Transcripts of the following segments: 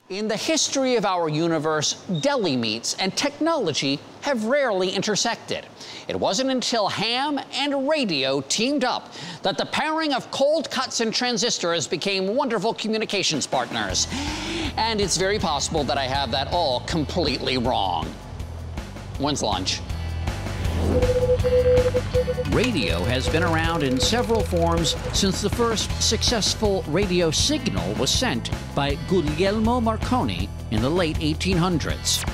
In the history of our universe, deli meats and technology have rarely intersected. It wasn't until ham and radio teamed up that the pairing of cold cuts and transistors became wonderful communications partners. And it's very possible that I have that all completely wrong. When's lunch? Radio has been around in several forms since the first successful radio signal was sent by Guglielmo Marconi in the late 1800s.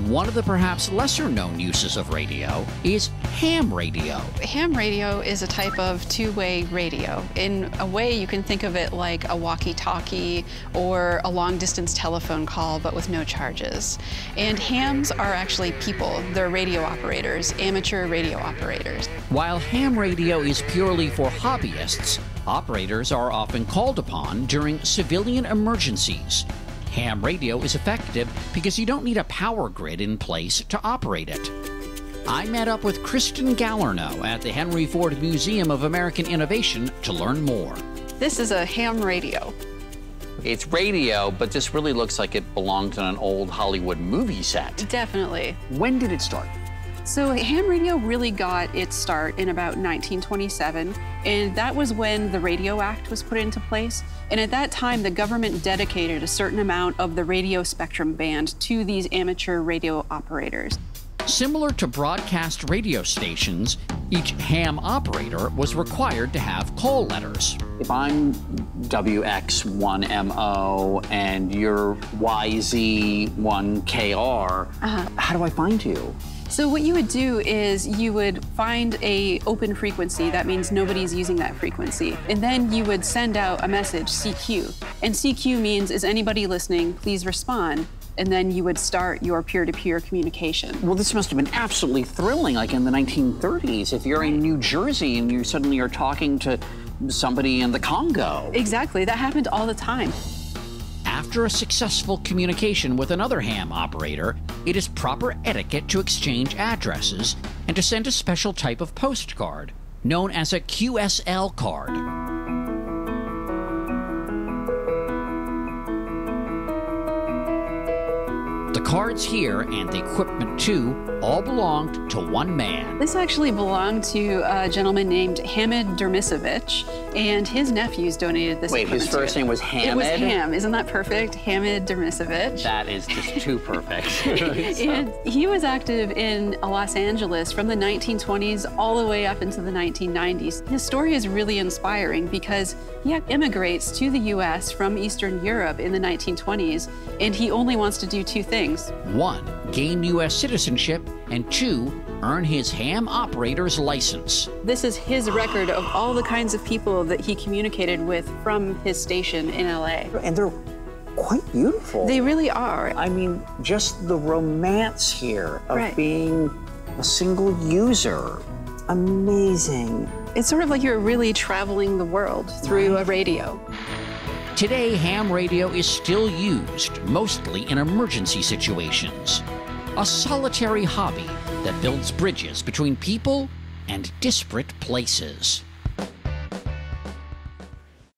One of the perhaps lesser-known uses of radio is ham radio. Ham radio is a type of two-way radio. In a way, you can think of it like a walkie-talkie or a long-distance telephone call, but with no charges. And hams are actually people. They're radio operators, amateur radio operators. While ham radio is purely for hobbyists, operators are often called upon during civilian emergencies. Ham radio is effective because you don't need a power grid in place to operate it. I met up with Kristen Gallerneaux at the Henry Ford Museum of American Innovation to learn more. This is a ham radio. It's radio, but this really looks like it belonged in an old Hollywood movie set. Definitely. When did it start? So ham radio really got its start in about 1927, and that was when the Radio Act was put into place. And at that time, the government dedicated a certain amount of the radio spectrum band to these amateur radio operators. Similar to broadcast radio stations, each ham operator was required to have call letters. If I'm WX1MO and you're YZ1KR, how do I find you? So what you would do is you would find a open frequency. That means nobody's using that frequency. And then you would send out a message, CQ. And CQ means, is anybody listening? Please respond. And then you would start your peer-to-peer communication. Well, this must have been absolutely thrilling, like in the 1930s. If you're in New Jersey and you suddenly are talking to somebody in the Congo. Exactly, that happened all the time. After a successful communication with another ham operator, it is proper etiquette to exchange addresses and to send a special type of postcard, known as a QSL card. The cards here and the equipment too all belonged to one man. This actually belonged to a gentleman named Hamid Dermisovich, and his nephews donated this equipment. Wait, his first name was Hamid? It was Ham. Isn't that perfect? Hamid Dermisovich. That is just too perfect. And he was active in Los Angeles from the 1920s all the way up into the 1990s. His story is really inspiring because he immigrates to the U.S. from Eastern Europe in the 1920s, and he only wants to do two things. One, gain U.S. citizenship, and two, earn his ham operator's license. This is his record of all the kinds of people that he communicated with from his station in L.A. And they're quite beautiful. They really are. I mean, just the romance here of being a single user. Amazing. It's sort of like you're really traveling the world through a radio. Today, ham radio is still used, mostly in emergency situations. A solitary hobby that builds bridges between people and disparate places.